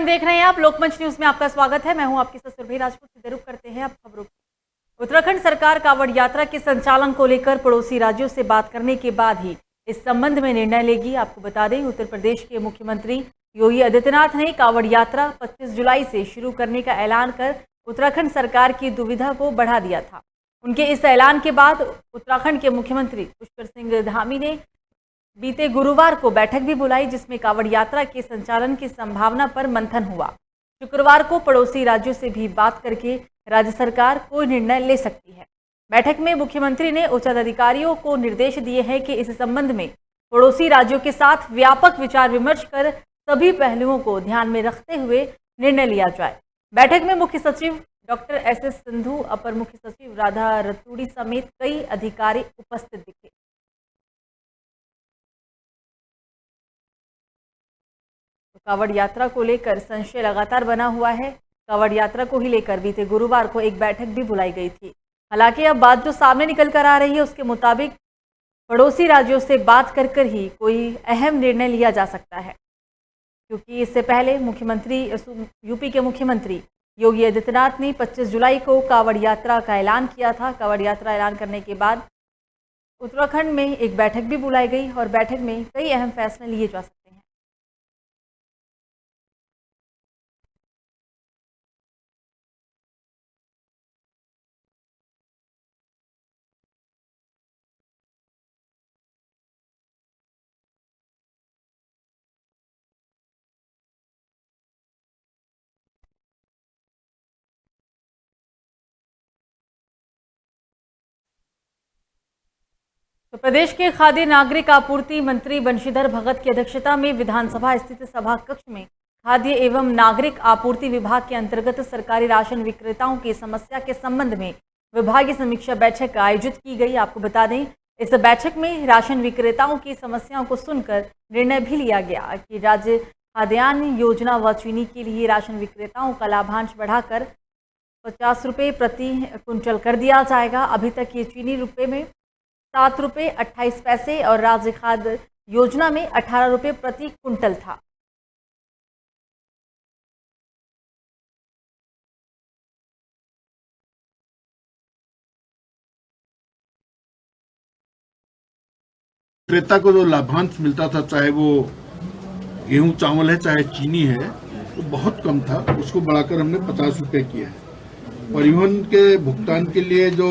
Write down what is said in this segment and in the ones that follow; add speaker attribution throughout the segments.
Speaker 1: उत्तराखंड देख रहे हैं आप। लोकमंच न्यूज में आपका स्वागत है। मैं हूं आपकी सुरभि राजपूत। सीधे रुख करते हैं अब खबरों की। उत्तराखंड सरकार कांवड़ यात्रा के संचालन को लेकर पड़ोसी राज्यों से बात करने के बाद ही इस संबंध में निर्णय लेगी। आपको बता दें, उत्तर प्रदेश के मुख्यमंत्री योगी आदित्यनाथ ने कांवड़ यात्रा 25 जुलाई से शुरू करने का ऐलान कर उत्तराखंड सरकार की दुविधा को बढ़ा दिया था। उनके इस ऐलान के बाद उत्तराखंड के मुख्यमंत्री पुष्कर सिंह धामी ने बीते गुरुवार को बैठक भी बुलाई, जिसमें कांवड़ यात्रा के संचालन की संभावना पर मंथन हुआ। शुक्रवार को पड़ोसी राज्यों से भी बात करके राज्य सरकार कोई निर्णय ले सकती है। बैठक में मुख्यमंत्री ने उच्चाधिकारियों को निर्देश दिए हैं कि इस संबंध में पड़ोसी राज्यों के साथ व्यापक विचार विमर्श कर सभी पहलुओं को ध्यान में रखते हुए निर्णय लिया जाए। बैठक में मुख्य सचिव डॉक्टर एस संधू, अपर मुख्य सचिव राधा रतूड़ी समेत कई अधिकारी उपस्थित दिखे। कांवड़ यात्रा को लेकर संशय लगातार बना हुआ है। कांवड़ यात्रा को ही लेकर बीते गुरुवार को एक बैठक भी बुलाई गई थी। हालांकि अब बात जो सामने निकल कर आ रही है, उसके मुताबिक पड़ोसी राज्यों से बात कर ही कोई अहम निर्णय लिया जा सकता है, क्योंकि इससे पहले यूपी के मुख्यमंत्री योगी आदित्यनाथ ने 25 जुलाई को कांवड़ यात्रा का ऐलान किया था। कांवड़ यात्रा ऐलान करने के बाद उत्तराखंड में एक बैठक भी बुलाई गई और बैठक में कई अहम फैसले लिए जा सकते हैं। तो प्रदेश के खाद्य नागरिक आपूर्ति मंत्री बंशीधर भगत की अध्यक्षता में विधानसभा स्थित सभा कक्ष में खाद्य एवं नागरिक आपूर्ति विभाग के अंतर्गत सरकारी राशन विक्रेताओं की समस्या के संबंध में विभागीय समीक्षा बैठक आयोजित की गई। आपको बता दें, इस बैठक में राशन विक्रेताओं की समस्याओं को सुनकर निर्णय भी लिया गया कि राज्य खाद्यान्न योजना व चीनी के लिए राशन विक्रेताओं का लाभांश बढ़ाकर 50 रुपये प्रति क्विंटल कर दिया जाएगा। अभी तक ये चीनी रुपये में 7 रुपये 28 पैसे और राज्य खाद्य योजना में 18 रुपये प्रति क्विंटल था।
Speaker 2: विक्रेता को जो लाभांश मिलता था, चाहे वो गेहूं चावल है चाहे चीनी है, तो बहुत कम था। उसको बढ़ाकर हमने 50 रुपये किया है। परिवहन के भुगतान के लिए जो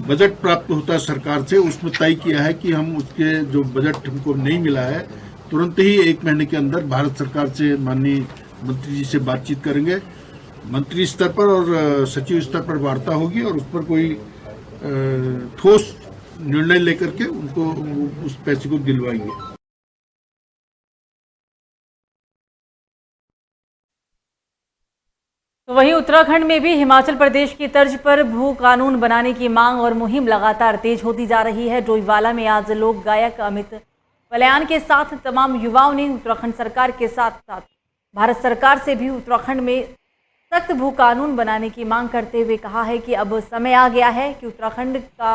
Speaker 2: बजट प्राप्त होता है सरकार से, उसमें तय किया है कि हम उसके जो बजट हमको नहीं मिला है, तुरंत ही 1 महीने के अंदर भारत सरकार से माननीय मंत्री जी से बातचीत करेंगे। मंत्री स्तर पर और सचिव स्तर पर वार्ता होगी और उस पर कोई ठोस निर्णय लेकर के उनको उस पैसे को दिलवाएंगे।
Speaker 1: तो वहीं उत्तराखंड में भी हिमाचल प्रदेश की तर्ज पर भू कानून बनाने की मांग और मुहिम लगातार तेज होती जा रही है। डोईवाला में आज लोक गायक अमित पलयान के साथ तमाम युवाओं ने उत्तराखंड सरकार के साथ साथ भारत सरकार से भी उत्तराखंड में सख्त भू कानून बनाने की मांग करते हुए कहा है कि अब समय आ गया है कि उत्तराखंड का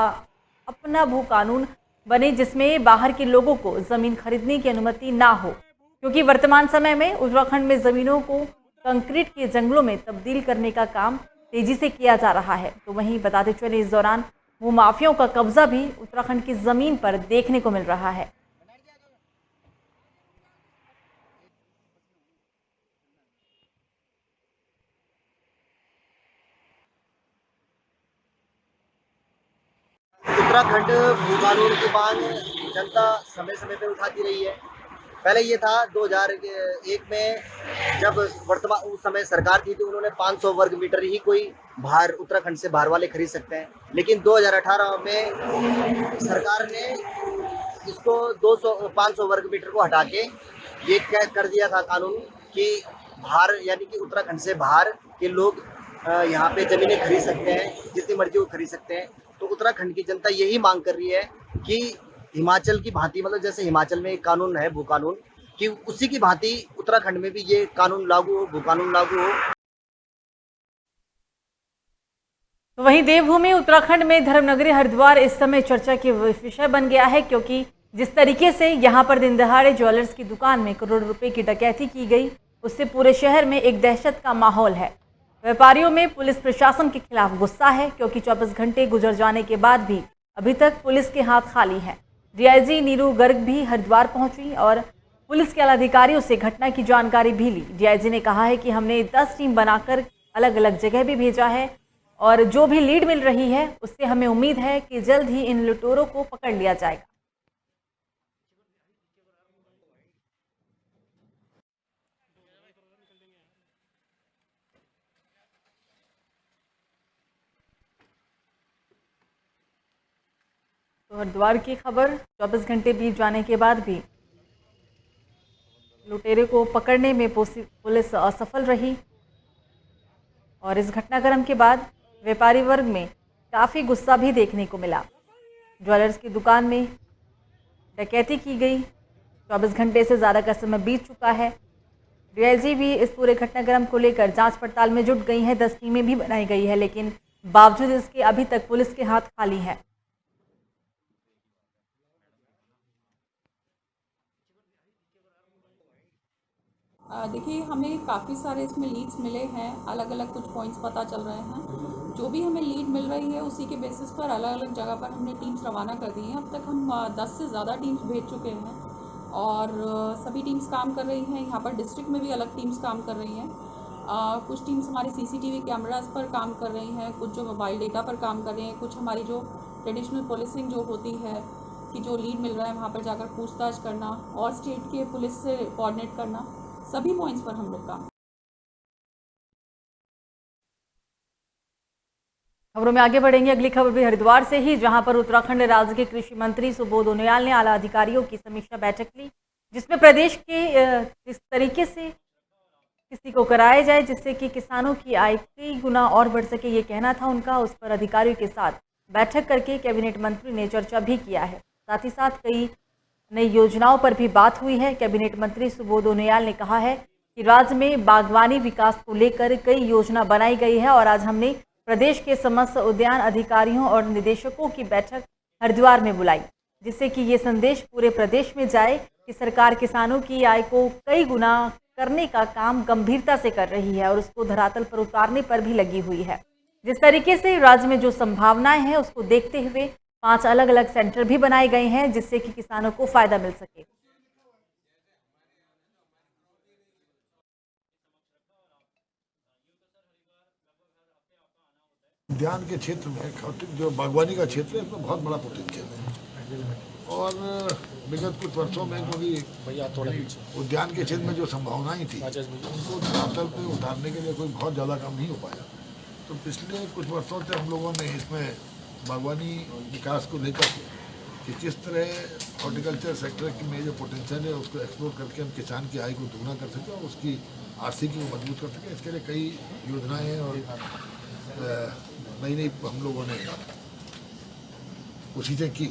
Speaker 1: अपना भू कानून बने, जिसमें बाहर के लोगों को जमीन खरीदने की अनुमति ना हो, क्योंकि वर्तमान समय में उत्तराखंड में जमीनों को कंक्रीट के जंगलों में तब्दील करने का काम तेजी से किया जा रहा है। तो वहीं बताते चले, इस दौरान भूमाफियों का कब्जा भी उत्तराखंड की जमीन पर देखने को मिल रहा है।
Speaker 3: उत्तराखंड भू कानून की मांग जनता समय समय पर उठाती रही है। पहले ये था 2001 में, जब वर्तमान उस समय सरकार थी, तो उन्होंने 500 वर्ग मीटर ही कोई बाहर उत्तराखंड से बाहर वाले खरीद सकते हैं। लेकिन 2018 में सरकार ने इसको 500 वर्ग मीटर को हटा के ये कर दिया था कानून कि बाहर, यानी कि उत्तराखंड से बाहर के लोग यहाँ पे जमीनें खरीद सकते हैं, जितनी मर्जी वो खरीद सकते हैं। तो उत्तराखंड की जनता यही मांग कर रही है कि हिमाचल की भांति, मतलब जैसे हिमाचल में एक कानून है भू कानून, कि उसी की भांति उत्तराखंड में भी ये कानून लागू हो, भू कानून लागू हो।
Speaker 1: तो वहीं देवभूमि उत्तराखंड में धर्मनगरी हरिद्वार इस समय चर्चा के विषय बन गया है, क्योंकि जिस तरीके से यहां पर दिन दहाड़े ज्वेलर्स की दुकान में करोड़ों रुपए की डकैती की गई, उससे पूरे शहर में एक दहशत का माहौल है। व्यापारियों में पुलिस प्रशासन के खिलाफ गुस्सा है क्योंकि 24 घंटे गुजर जाने के बाद भी अभी तक पुलिस के हाथ खाली हैं। डीआईजी नीरू गर्ग भी हरिद्वार पहुंची और पुलिस के अधिकारियों से घटना की जानकारी भी ली। डीआईजी ने कहा है कि हमने 10 टीम बनाकर अलग अलग जगह भी भेजा है और जो भी लीड मिल रही है उससे हमें उम्मीद है कि जल्द ही इन लुटेरों को पकड़ लिया जाएगा। तो हरिद्वार की खबर, 24 घंटे बीत जाने के बाद भी लुटेरे को पकड़ने में पुलिस असफल रही और इस घटनाक्रम के बाद व्यापारी वर्ग में काफ़ी गुस्सा भी देखने को मिला। ज्वेलर्स की दुकान में डकैती की गई। 24 घंटे से ज़्यादा का समय बीत चुका है। डीआईजी भी इस पूरे घटनाक्रम को लेकर जांच पड़ताल में जुट गई है। 10 टीमें भी बनाई गई है, लेकिन बावजूद इसके अभी तक पुलिस के हाथ खाली है।
Speaker 4: देखिए, हमें काफ़ी सारे इसमें लीड्स मिले हैं, अलग अलग कुछ पॉइंट्स पता चल रहे हैं। जो भी हमें लीड मिल रही है उसी के बेसिस पर अलग अलग जगह पर हमने टीम्स रवाना कर दी हैं। अब तक हम 10 से ज़्यादा टीम्स भेज चुके हैं और सभी टीम्स काम कर रही हैं। यहाँ पर डिस्ट्रिक्ट में भी अलग टीम्स काम कर रही हैं। कुछ टीम्स हमारे सीसीटीवी कैमरास पर काम कर रही हैं, कुछ जो मोबाइल डेटा पर काम कर रही हैं, कुछ हमारी जो ट्रेडिशनल पुलिसिंग जो होती है कि जो लीड मिल रहा है वहाँ पर जाकर पूछताछ करना और स्टेट के पुलिस से कोऑर्डिनेट करना, सभी पॉइंट्स पर हम लोग काम।
Speaker 1: खबरों में आगे बढ़ेंगे। अगली खबर भी हरिद्वार से ही, जहां पर उत्तराखंड राज्य के कृषि मंत्री सुबोध उनियाल ने आला अधिकारियों की समीक्षा बैठक ली, जिसमें प्रदेश के किस तरीके से किसी को कराया जाए जिससे कि किसानों की आय कई गुना और बढ़ सके, ये कहना था उनका। उस पर अधिकारियों के साथ बैठक करके कैबिनेट मंत्री ने चर्चा भी किया है। साथ ही साथ कई नई योजनाओं पर भी बात हुई है। कैबिनेट मंत्री सुबोध उनियाल ने कहा है कि राज्य में बागवानी विकास को लेकर कई योजना बनाई गई है और आज हमने प्रदेश के समस्त उद्यान अधिकारियों और निदेशकों की बैठक हरिद्वार में बुलाई, जिससे कि ये संदेश पूरे प्रदेश में जाए कि सरकार किसानों की आय को कई गुना करने का काम गंभीरता से कर रही है और उसको धरातल पर उतारने पर भी लगी हुई है। जिस तरीके से राज्य में जो संभावनाएं हैं उसको देखते हुए 5 अलग अलग सेंटर भी बनाए गए हैं जिससे कि किसानों को फायदा मिल सके।
Speaker 5: उद्यान के क्षेत्र में जो बागवानी का क्षेत्र है उसमें बहुत बड़ा पोटेंशियल है और विगत कुछ वर्षों में क्योंकि उद्यान के क्षेत्र में जो संभावनाएं थी उनको धरातल पे उतारने के लिए कोई बहुत ज़्यादा काम नहीं हो पाया। तो पिछले कुछ वर्षों से हम लोगों ने इसमें बागवानी विकास को लेकर कि किस तरह हॉर्टिकल्चर सेक्टर में जो पोटेंशियल है उसको एक्सप्लोर करके हम किसान की आय को दोगुना कर सकें और उसकी आर्थिकी को मजबूत कर सकें। इसके लिए कई योजनाएँ और नई नई हम लोगों ने कोशिशें की।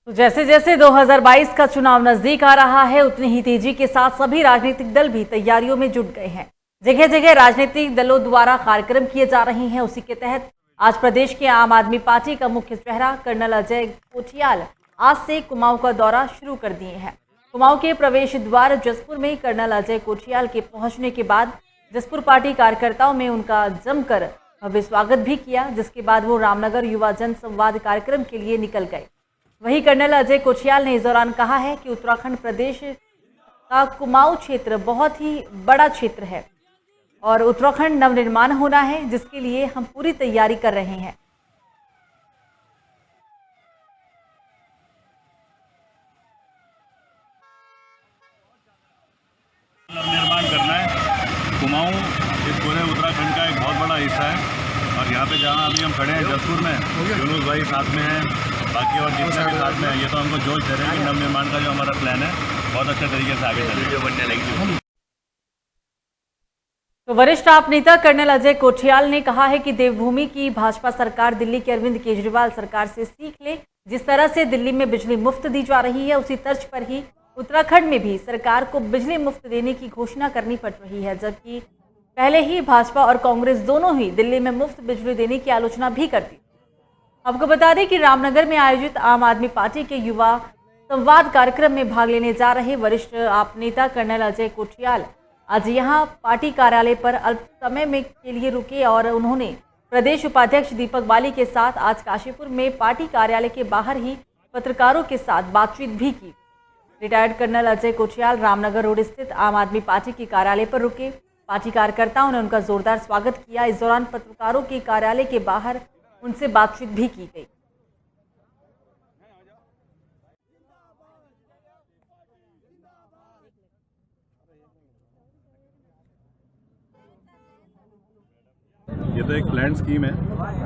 Speaker 1: तो जैसे जैसे 2022 का चुनाव नजदीक आ रहा है उतनी ही तेजी के साथ सभी राजनीतिक दल भी तैयारियों में जुट गए हैं। जगह जगह राजनीतिक दलों द्वारा कार्यक्रम किए जा रहे हैं। उसी के तहत आज प्रदेश के आम आदमी पार्टी का मुख्य चेहरा कर्नल अजय कोठियाल आज से कुमाऊं का दौरा शुरू कर दिए हैं। कुमाऊं के प्रवेश द्वार जसपुर में कर्नल अजय कोठियाल के पहुंचने के बाद जसपुर पार्टी कार्यकर्ताओं में उनका जमकर भव्य स्वागत भी किया, जिसके बाद वो रामनगर युवा जन संवाद कार्यक्रम के लिए निकल गए। वहीं कर्नल अजय कोठियाल ने इस दौरान कहा है कि उत्तराखंड प्रदेश का कुमाऊं क्षेत्र बहुत ही बड़ा क्षेत्र है और उत्तराखंड नवनिर्माण होना है, जिसके लिए हम पूरी तैयारी कर रहे हैं।
Speaker 6: नवनिर्माण करना है। कुमाऊं इस पूरे उत्तराखंड का एक बहुत बड़ा हिस्सा है और यहाँ पे जहाँ अभी हम खड़े हैं जसपुर में, यूनुस भाई साथ में हैं, बाकी और जितने भी साथ में हैं, ये तो हमको जोश दे रहे हैं कि नवनिर्माण का जो हमारा प्लान है बहुत अच्छे तरीके से आगे वीडियो बनने लगी।
Speaker 1: तो वरिष्ठ आप नेता कर्नल अजय कोठियाल ने कहा है कि देवभूमि की भाजपा सरकार दिल्ली के अरविंद केजरीवाल सरकार से सीख ले। जिस तरह से दिल्ली में बिजली मुफ्त दी जा रही है उसी तर्ज पर ही उत्तराखंड में भी सरकार को बिजली मुफ्त देने की घोषणा करनी पड़ रही है, जबकि पहले ही भाजपा और कांग्रेस दोनों ही दिल्ली में मुफ्त बिजली देने की आलोचना भी करती। आपको बता दें कि रामनगर में आयोजित आम आदमी पार्टी के युवा संवाद कार्यक्रम में भाग लेने जा रहे वरिष्ठ आप नेता कर्नल अजय कोठियाल आज यहां पार्टी कार्यालय पर अल्प समय में के लिए रुके और उन्होंने प्रदेश उपाध्यक्ष दीपक बाली के साथ आज काशीपुर में पार्टी कार्यालय के बाहर ही पत्रकारों के साथ बातचीत भी की। Retired colonel Ajay Kothiyal Ramnagar road स्थित आम आदमी पार्टी के कार्यालय पर रुके। पार्टी कार्यकर्ताओं ने उनका जोरदार स्वागत किया। इस दौरान पत्रकारों के कार्यालय के बाहर उनसे बातचीत भी की गई।
Speaker 6: ये तो एक प्लान स्कीम है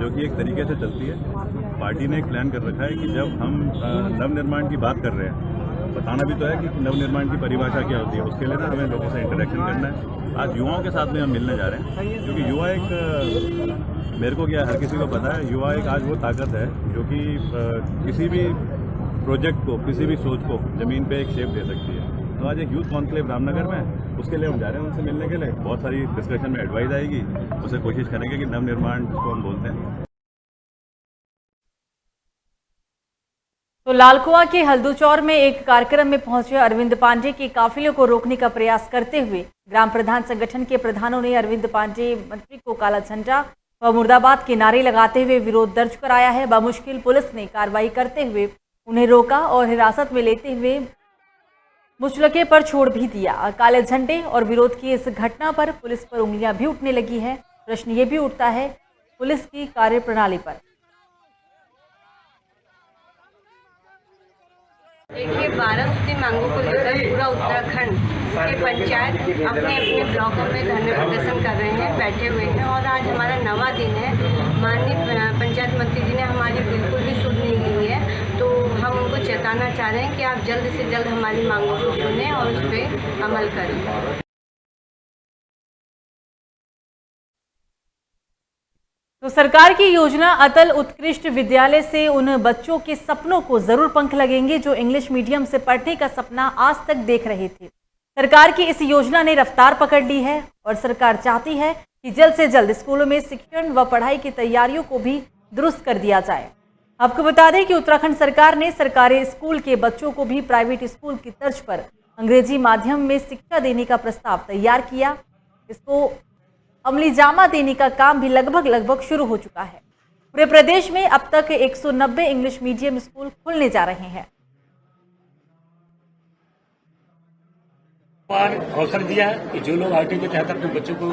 Speaker 6: जो कि एक तरीके से चलती है। पार्टी ने एक प्लान कर रखा है कि जब हम नवनिर्माण की बात कर रहे हैं, बताना भी तो है कि नवनिर्माण की परिभाषा क्या होती है। उसके लिए ना हमें लोगों से इंटरेक्शन करना है। आज युवाओं के साथ में हम मिलने जा रहे हैं, क्योंकि युवा एक, मेरे को क्या हर किसी को पता है, युवा एक आज वो ताकत है जो कि किसी भी प्रोजेक्ट को, किसी भी सोच को ज़मीन पे एक शेप दे सकती है। तो आज एक यूथ कॉन्क्लेव रामनगर में, उसके लिए हम जा रहे हैं उनसे मिलने के लिए। बहुत सारी डिस्कशन में एडवाइस आएगी, उससे कोशिश करेंगे कि नवनिर्माण जिसको हम बोलते हैं।
Speaker 1: तो लालकुआं के हल्दूचौर में एक कार्यक्रम में पहुंचे अरविंद पांडे के काफिले को रोकने का प्रयास करते हुए ग्राम प्रधान संगठन के प्रधानों ने अरविंद पांडे मंत्री को काला झंडा व मुर्दाबाद के नारे लगाते हुए विरोध दर्ज कराया है। बमुश्किल पुलिस ने कार्रवाई करते हुए उन्हें रोका और हिरासत में लेते हुए मुचलके पर छोड़ भी दिया। काले झंडे और विरोध की इस घटना पर पुलिस पर उंगलियां भी उठने लगी है। प्रश्न ये भी उठता है पुलिस की कार्यप्रणाली पर।
Speaker 7: देखिए, 12 सूत्री मांगों को लेकर पूरा उत्तराखंड के पंचायत अपने अपने ब्लॉकों में धरने प्रदर्शन कर रहे हैं, बैठे हुए हैं। और आज हमारा 9वां दिन है। माननीय पंचायत मंत्री जी ने हमारी बिल्कुल भी सुध नहीं ली है, तो हम उनको चेताना चाह रहे हैं कि आप जल्द से जल्द हमारी मांगों को सुनें और उस पर अमल करें।
Speaker 1: तो सरकार की योजना अटल उत्कृष्ट विद्यालय से उन बच्चों के सपनों को जरूर पंख लगेंगे जो इंग्लिश मीडियम से पढ़ने का सपना आज तक देख रहे थे। सरकार की इस योजना ने रफ्तार पकड़ ली है और सरकार चाहती है कि जल्द से जल्द स्कूलों में शिक्षण व पढ़ाई की तैयारियों को भी दुरुस्त कर दिया जाए। आपको बता दें कि उत्तराखंड सरकार ने सरकारी स्कूल के बच्चों को भी प्राइवेट स्कूल की तर्ज पर अंग्रेजी माध्यम में शिक्षा देने का प्रस्ताव तैयार किया। इसको अमली जामा देने का काम भी लगभग शुरू हो चुका है। पूरे प्रदेश में अब तक 190 इंग्लिश मीडियम स्कूल खुलने जा रहे हैं।
Speaker 8: अवसर दिया है कि जो लोग आरटीई के तहत अपने बच्चों को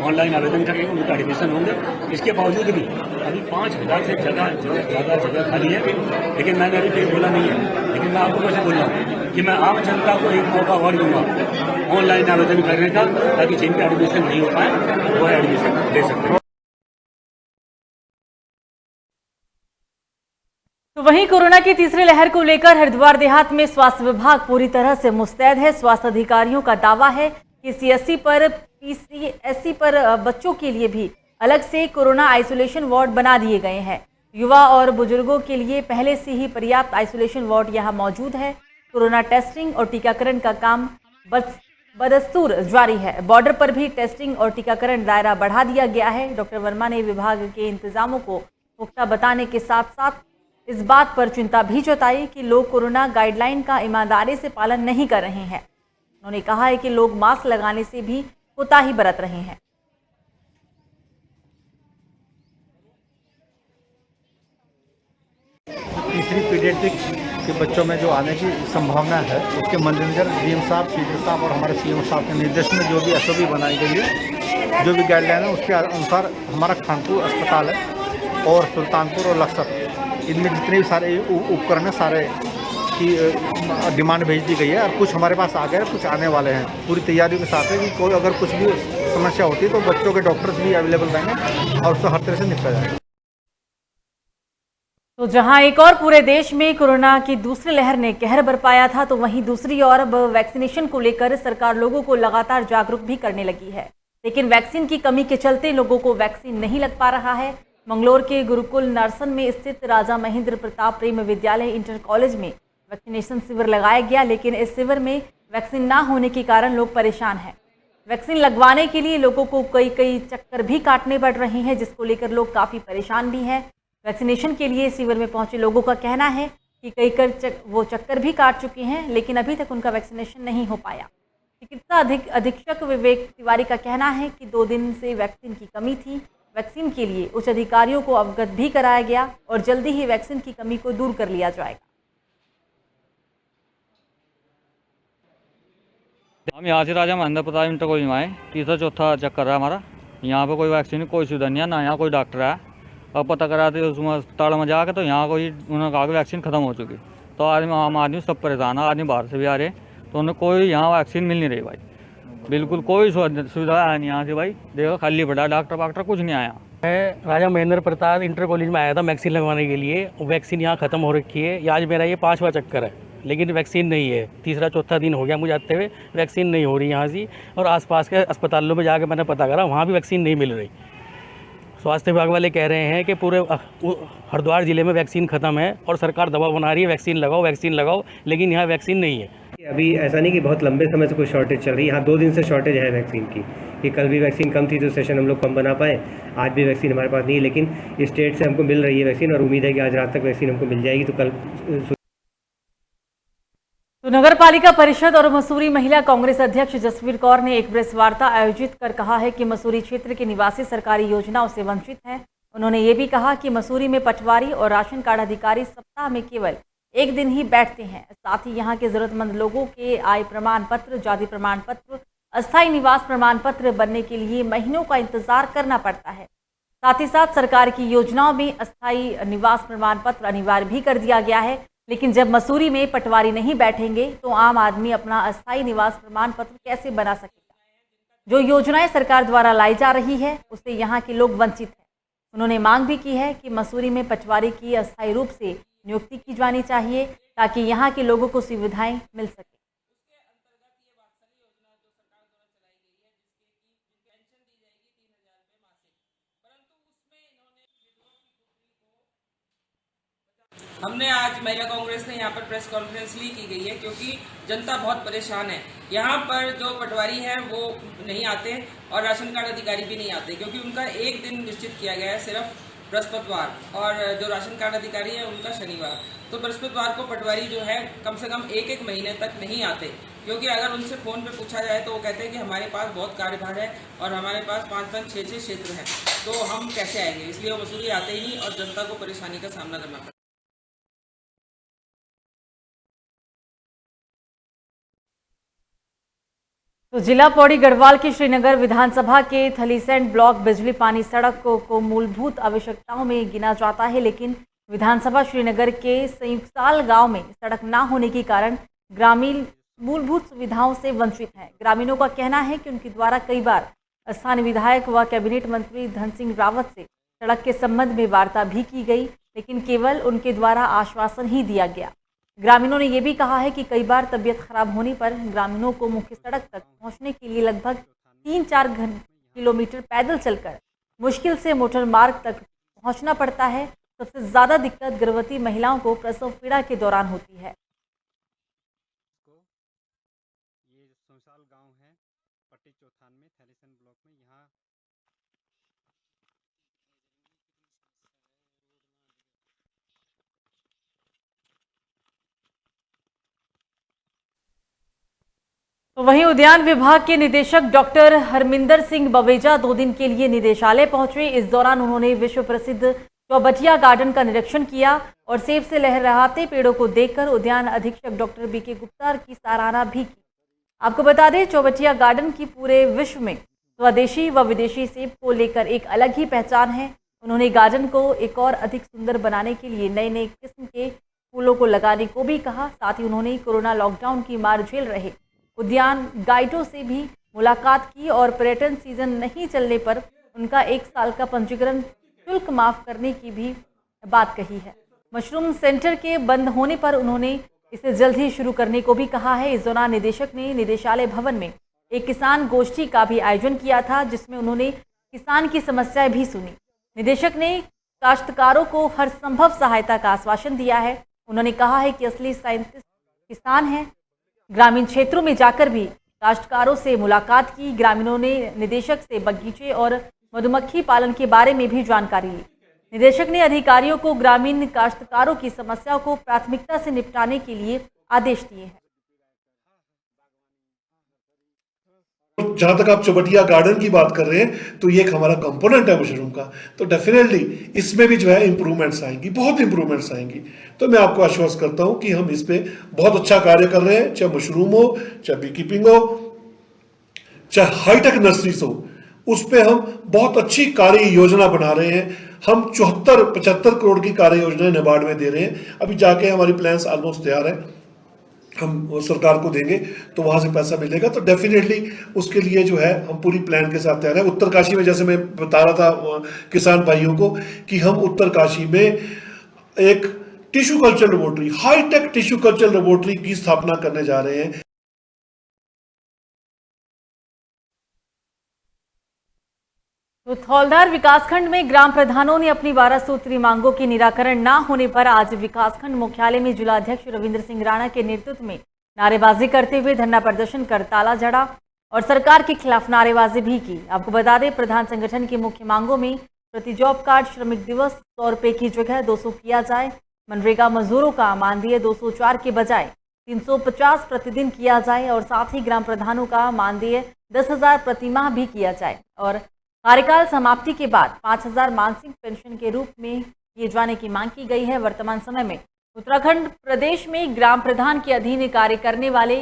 Speaker 8: ऑनलाइन आवेदन करेंगे उनका एडमिशन होंगे। इसके बावजूद भी अभी 5000 से ज़्यादा जगह खाली है, लेकिन मैंने अभी कहीं बोला नहीं है। लेकिन मैं आपको कैसे बोल रहा हूँ कि मैं आम जनता को एक मौका और दूंगा ऑनलाइन आवेदन करने का, ताकि जिनका एडमिशन नहीं हो पाए वो एडमिशन ले सकते हैं।
Speaker 1: तो वहीं कोरोना की तीसरी लहर को लेकर हरिद्वार देहात में स्वास्थ्य विभाग पूरी तरह से मुस्तैद है। स्वास्थ्य अधिकारियों का दावा है कि सीएससी पर पीसीएससी पर बच्चों के लिए भी अलग से कोरोना आइसोलेशन वार्ड बना दिए गए हैं। युवा और बुजुर्गों के लिए पहले से ही पर्याप्त आइसोलेशन वार्ड यहां मौजूद है। कोरोना टेस्टिंग और टीकाकरण का काम बदस्तूर जारी है। बॉर्डर पर भी टेस्टिंग और टीकाकरण दायरा बढ़ा दिया गया है। डॉक्टर वर्मा ने विभाग के इंतजामों को पुख्ता बताने के साथ साथ इस बात पर चिंता भी जताई कि लोग कोरोना गाइडलाइन का ईमानदारी से पालन नहीं कर रहे हैं। उन्होंने कहा है कि लोग मास्क लगाने से भी कोताही बरत रहे हैं।
Speaker 9: तीसरी पीडियाट्रिक के बच्चों में जो आने की संभावना है, उसके मद्देनजर डीएम साहब, सीडीओ साहब और हमारे सीएम साहब के निर्देश में जो भी एसओपी बनाई गई है, जो भी गाइडलाइन है, उसके अनुसार हमारा खानपुर अस्पताल है और सुल्तानपुर और लक्सर, इनमें जितने भी सारे उपकरण हैं सारे की डिमांड भेज दी गई है। और कुछ हमारे पास आ गए, कुछ आने वाले हैं। पूरी तैयारियों के साथ है कि कोई अगर कुछ भी समस्या होती है तो बच्चों के डॉक्टर्स भी अवेलेबल रहेंगे और उससे हर तरह से निपटा जाएगा।
Speaker 1: तो जहां एक और पूरे देश में कोरोना की दूसरी लहर ने कहर बरपाया था, तो वहीं दूसरी ओर अब वैक्सीनेशन को लेकर सरकार लोगों को लगातार जागरूक भी करने लगी है। लेकिन वैक्सीन की कमी के चलते लोगों को वैक्सीन नहीं लग पा रहा है। मंगलोर के गुरुकुल नरसन में स्थित राजा महेंद्र प्रताप प्रेम विद्यालय इंटर कॉलेज में वैक्सीनेशन शिविर लगाया गया, लेकिन इस शिविर में वैक्सीन ना होने के कारण लोग परेशान हैं। वैक्सीन लगवाने के लिए लोगों को कई चक्कर भी काटने पड़ रहे हैं, जिसको लेकर लोग काफ़ी परेशान भी हैं। वैक्सीनेशन के लिए शिविर में पहुंचे लोगों का कहना है कि कई वो चक्कर भी काट चुके हैं, लेकिन अभी तक उनका वैक्सीनेशन नहीं हो पाया। चिकित्सा अधीक्षक विवेक तिवारी का कहना है कि 2 दिन से वैक्सीन की कमी थी। वैक्सीन के लिए उच्च अधिकारियों को अवगत भी कराया गया और जल्दी ही वैक्सीन की कमी को दूर कर लिया जाएगा।
Speaker 10: हम यहाँ से राजा महेंद्र प्रताप इंटर कॉलेज में आए, तीसरा चौथा चक्कर है हमारा। यहाँ पे कोई वैक्सीन कोई सुविधा नहीं है, ना यहाँ कोई डॉक्टर है। अब पता कराते उसमें अस्पताल में जाकर तो यहाँ कोई उन्होंने कहा कि वैक्सीन ख़त्म हो चुकी। तो आम आदमी सब परेशान है, आदमी बाहर से भी आ रहे, तो उन्हें कोई यहाँ वैक्सीन मिल नहीं रही भाई। बिल्कुल कोई सुविधा है नहीं यहाँ से भाई। देखो खाली पड़ा, डॉक्टर वाक्टर कुछ नहीं आया।
Speaker 11: मैं राजा महेंद्र प्रताप इंटर कॉलेज में आया था वैक्सीन लगवाने के लिए। वैक्सीन यहाँ ख़त्म हो रखी है। आज मेरा ये 5वां चक्कर है, लेकिन वैक्सीन नहीं है। तीसरा चौथा दिन हो गया मुझे आते हुए, वैक्सीन नहीं हो रही यहाँ से। और आसपास के अस्पतालों में जाकर मैंने पता करा, वहाँ भी वैक्सीन नहीं मिल रही। स्वास्थ्य विभाग वाले कह रहे हैं कि पूरे हरिद्वार ज़िले में वैक्सीन ख़त्म है और सरकार दबाव बना रही है वैक्सीन लगाओ, लेकिन यहाँ वैक्सीन नहीं है।
Speaker 12: अभी ऐसा नहीं कि बहुत लंबे समय से कोई शॉर्टेज चल रही है। यहाँ 2 दिन से शॉर्टेज है वैक्सीन की। कि कल भी वैक्सीन कम थी तो सेशन हम लोग कम बना पाए, आज भी वैक्सीन हमारे पास नहीं है, लेकिन स्टेट से हमको मिल रही है वैक्सीन और उम्मीद है कि आज रात तक वैक्सीन हमको मिल जाएगी। तो कल
Speaker 1: तो नगर पालिका परिषद और मसूरी महिला कांग्रेस अध्यक्ष जसवीर कौर ने एक प्रेस वार्ता आयोजित कर कहा है कि मसूरी क्षेत्र के निवासी सरकारी योजनाओं से वंचित हैं। उन्होंने ये भी कहा कि मसूरी में पटवारी और राशन कार्ड अधिकारी सप्ताह में केवल 1 दिन ही बैठते हैं। साथ ही यहाँ के जरूरतमंद लोगों के आय प्रमाण पत्र, जाति प्रमाण पत्र, अस्थायी निवास प्रमाण पत्र बनने के लिए महीनों का इंतजार करना पड़ता है। साथ ही साथ सरकार की योजनाओं में अस्थायी निवास प्रमाण पत्र अनिवार्य भी कर दिया गया है, लेकिन जब मसूरी में पटवारी नहीं बैठेंगे तो आम आदमी अपना अस्थायी निवास प्रमाण पत्र कैसे बना सकेगा। जो योजनाएं सरकार द्वारा लाई जा रही है उससे यहाँ के लोग वंचित हैं। उन्होंने मांग भी की है कि मसूरी में पटवारी की अस्थायी रूप से नियुक्ति की जानी चाहिए ताकि यहाँ के लोगों को सुविधाएं मिल सके।
Speaker 13: हमने आज महिला कांग्रेस ने यहाँ पर प्रेस कॉन्फ्रेंस ली की गई है क्योंकि जनता बहुत परेशान है। यहाँ पर जो पटवारी हैं वो नहीं आते और राशन कार्ड अधिकारी भी नहीं आते क्योंकि उनका एक दिन निश्चित किया गया है, सिर्फ बृहस्पतिवार, और जो राशन कार्ड अधिकारी है उनका शनिवार। तो बृहस्पतिवार को पटवारी जो है कम से कम 1 महीने तक नहीं आते क्योंकि अगर उनसे फ़ोन पे पूछा जाए तो वो कहते हैं कि हमारे पास बहुत कार्यभार है और हमारे पास 5-5, 6-6 क्षेत्र हैं, तो हम कैसे आएंगे। इसलिए वो मसूरी आते ही नहीं और जनता को परेशानी का सामना करना पड़ता है।
Speaker 1: तो जिला पौड़ी गढ़वाल की श्रीनगर विधानसभा के थलीसैंड ब्लॉक बिजली पानी सड़क को मूलभूत आवश्यकताओं में गिना जाता है, लेकिन विधानसभा श्रीनगर के संयुक्ताल गांव में सड़क न होने के कारण ग्रामीण मूलभूत सुविधाओं से वंचित हैं। ग्रामीणों का कहना है कि उनके द्वारा कई बार स्थानीय विधायक व कैबिनेट मंत्री धन सिंह रावत से सड़क के संबंध में वार्ता भी की गई, लेकिन केवल उनके द्वारा आश्वासन ही दिया गया। ग्रामीणों ने यह भी कहा है कि कई बार तबीयत खराब होने पर ग्रामीणों को मुख्य सड़क तक पहुंचने के लिए लगभग 3-4 किलोमीटर पैदल चलकर मुश्किल से मोटर मार्ग तक पहुंचना पड़ता है। सबसे ज़्यादा दिक्कत गर्भवती महिलाओं को प्रसव पीड़ा के दौरान होती है।
Speaker 9: ये सोसाल गांव है पट्टी चौथान में थलीसैंड ब्लॉक में। यहाँ
Speaker 1: तो वहीं उद्यान विभाग के निदेशक डॉक्टर हरमिंदर सिंह बवेजा 2 दिन के लिए निदेशालय पहुंचे। इस दौरान उन्होंने विश्व प्रसिद्ध चौबटिया गार्डन का निरीक्षण किया और सेब से लहराते पेड़ों को देखकर उद्यान अधीक्षक डॉक्टर बीके गुप्ता की सराहना भी की। आपको बता दें, चौबटिया गार्डन की पूरे विश्व में स्वदेशी व विदेशी सेब को लेकर एक अलग ही पहचान है। उन्होंने गार्डन को एक और अधिक सुंदर बनाने के लिए नए नए किस्म के फूलों को लगाने को भी कहा। साथ ही उन्होंने कोरोना लॉकडाउन की मार झेल रहे उद्यान गाइडों से भी मुलाकात की और पर्यटन सीजन नहीं चलने पर उनका 1 साल का पंजीकरण शुल्क माफ करने की भी बात कही है। मशरूम सेंटर के बंद होने पर उन्होंने इसे जल्द ही शुरू करने को भी कहा है। इस दौरान निदेशक ने निदेशालय भवन में एक किसान गोष्ठी का भी आयोजन किया था, जिसमें उन्होंने किसान की समस्याएं भी सुनी। निदेशक ने काश्तकारों को हर संभव सहायता का आश्वासन दिया है। उन्होंने कहा है कि असली साइंटिस्ट किसान हैं। ग्रामीण क्षेत्रों में जाकर भी काश्तकारों से मुलाकात की। ग्रामीणों ने निदेशक से बगीचे और मधुमक्खी पालन के बारे में भी जानकारी ली। निदेशक ने अधिकारियों को ग्रामीण काश्तकारों की समस्याओं को प्राथमिकता से निपटाने के लिए आदेश दिए हैं।
Speaker 14: जहां तक आप चौबटिया गार्डन की बात कर रहे हैं तो ये एक हमारा कंपोनेंट है मशरूम का, तो डेफिनेटली इसमें भी जो है इंप्रूवमेंट्स आएंगी, बहुत इंप्रूवमेंट्स आएंगी। तो मैं आपको आश्वस्त करता हूं कि हम इस पे बहुत अच्छा कार्य कर रहे हैं, चाहे मशरूम हो, चाहे बी कीपिंग हो, चाहे हाईटेक नर्सरीज हो, उस पे हम बहुत अच्छी कार्य योजना बना रहे हैं। हम 74-75 करोड़ की कार्य योजनाएं नाबार्ड में दे रहे हैं। अभी जाके हमारी प्लान्स ऑलमोस्ट तैयार है, हम सरकार को देंगे तो वहां से पैसा मिलेगा। तो डेफिनेटली उसके लिए जो है हम पूरी प्लान के साथ तैयार है। उत्तरकाशी में जैसे मैं बता रहा था किसान भाइयों को कि हम उत्तरकाशी में एक tissue culture laboratory, high tech tissue culture laboratory की स्थापना करने जा रहे हैं।
Speaker 1: तो थौलधार विकासखंड में ग्राम प्रधानों ने अपनी 12 सूत्री मांगों के निराकरण न होने पर आज विकासखंड मुख्यालय में जिलाध्यक्ष रविंद्र सिंह राणा के नेतृत्व में नारेबाजी करते हुए धरना प्रदर्शन कर ताला जड़ा और सरकार के खिलाफ नारेबाजी भी की। आपको बता दें, प्रधान संगठन की मुख्य मांगों में प्रति जॉब कार्ड श्रमिक दिवस 100 रुपये की जगह 200 किया जाए, मनरेगा मजदूरों का मानदेय 204 के बजाय 350 प्रतिदिन किया जाए और साथ ही ग्राम प्रधानों का मानदेय 10,000 प्रतिमाह भी किया जाए और कार्यकाल समाप्ति के बाद 5,000 मासिक पेंशन के रूप में किए जाने की मांग की गई है। वर्तमान समय में उत्तराखंड प्रदेश में ग्राम प्रधान के अधीन कार्य करने वाले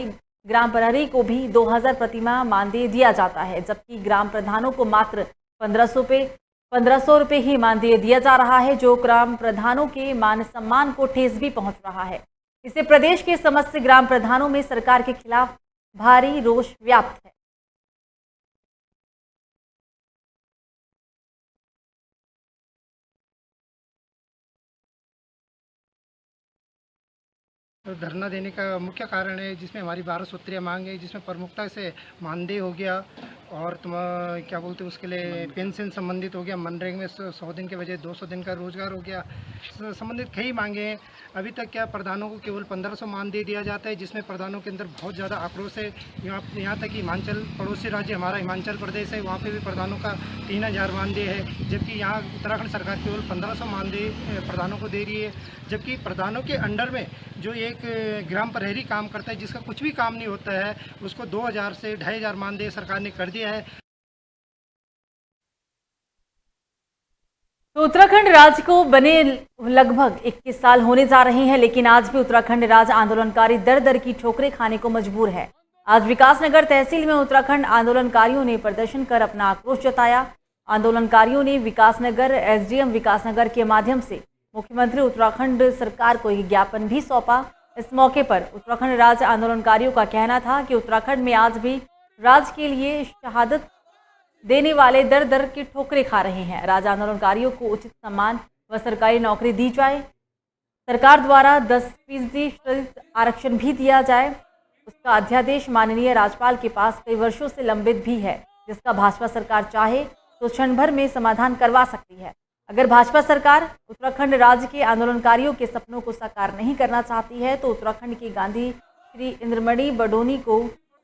Speaker 1: ग्राम प्रहरी को भी 2,000 प्रतिमाह मानदेय दिया जाता है, जबकि ग्राम प्रधानों को मात्र 1,500 रुपये ही मानदेय दिया जा रहा है, जो ग्राम प्रधानों के मान सम्मान को ठेस भी पहुंच रहा है। इससे प्रदेश के समस्त ग्राम प्रधानों में सरकार के खिलाफ भारी रोष व्याप्त है।
Speaker 15: तो धरना देने का मुख्य कारण है जिसमें हमारी 12 सूत्रीय मांग है, जिसमें प्रमुखता से मानदेय हो गया और क्या बोलते हैं उसके लिए पेंशन संबंधित हो गया, मनरेगा में 100 दिन के बजाय 200 दिन का रोजगार हो गया, संबंधित कई मांगे हैं। अभी तक क्या प्रधानों को केवल 1500 मानदेय दिया जाता है, जिसमें प्रधानों के अंदर बहुत ज़्यादा आक्रोश है। यहाँ तक कि हिमाचल पड़ोसी राज्य हमारा हिमाचल प्रदेश है, वहाँ पर भी प्रधानों का 3,000 मानदेय है, जबकि यहाँ उत्तराखंड सरकार केवल 1500 मानदेय प्रधानों को दे रही है। जबकि प्रधानों के अंडर में जो एक ग्राम प्रहरी काम करता है, जिसका कुछ भी काम नहीं होता है, उसको 2,000 से 2,500 मानदेय सरकार ने कर दिया है।
Speaker 1: तो उत्तराखंड राज्य को बने लगभग 21 साल होने जा रहे हैं, लेकिन आज भी उत्तराखंड राज्य आंदोलनकारी दर दर की ठोकरें खाने को मजबूर है। आज विकासनगर तहसील में उत्तराखंड आंदोलनकारियों ने प्रदर्शन कर अपना आक्रोश जताया। आंदोलनकारियों ने विकासनगर एसडीएम विकासनगर के माध्यम से मुख्यमंत्री उत्तराखंड सरकार को एक ज्ञापन भी सौंपा। इस मौके पर उत्तराखंड राज्य आंदोलनकारियों का कहना था कि उत्तराखंड में आज भी राज्य के लिए शहादत देने वाले दर दर की ठोकरें खा रहे हैं। राज्य आंदोलनकारियों को उचित सम्मान व सरकारी नौकरी दी जाए, सरकार द्वारा 10% आरक्षण भी दिया जाए। उसका अध्यादेश माननीय राज्यपाल के पास कई वर्षों से लंबित भी है, जिसका भाजपा सरकार चाहे तो क्षण भर में समाधान करवा सकती है। अगर भाजपा सरकार उत्तराखंड राज्य के आंदोलनकारियों के सपनों को साकार नहीं करना चाहती है तो उत्तराखंड के गांधी श्री इंद्रमणि बडोनी को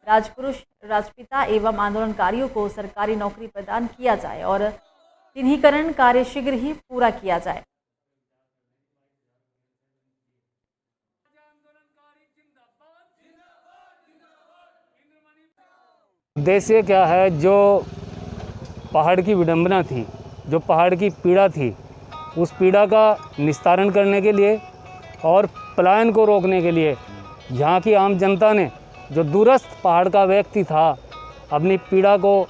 Speaker 1: राजपुरुष, राजपिता एवं आंदोलनकारियों को सरकारी नौकरी प्रदान किया जाए और चिन्हीकरण कार्य शीघ्र ही पूरा किया जाए।
Speaker 8: उद्देश्य क्या है? जो पहाड़ की विडंबना थी, जो पहाड़ की पीड़ा थी, उस पीड़ा का निस्तारण करने के लिए और पलायन को रोकने के लिए यहाँ की आम जनता ने, जो दूरस्थ पहाड़ का व्यक्ति था, अपनी पीड़ा को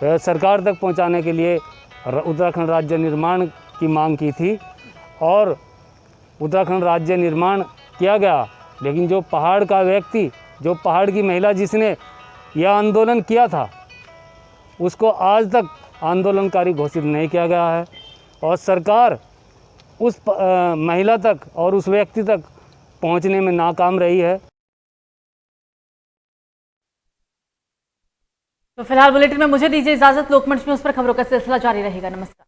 Speaker 8: सरकार तक पहुँचाने के लिए उत्तराखंड राज्य निर्माण की मांग की थी और उत्तराखंड राज्य निर्माण किया गया। लेकिन जो पहाड़ का व्यक्ति, जो पहाड़ की महिला जिसने यह आंदोलन किया था, उसको आज तक आंदोलनकारी घोषित नहीं किया गया है और सरकार उस महिला तक और उस व्यक्ति तक पहुंचने में नाकाम रही है।
Speaker 1: तो फिलहाल बुलेटिन में मुझे दीजिए इजाजत। लोकमंच न्यूज़ पर खबरों का सिलसिला जारी रहेगा। नमस्कार।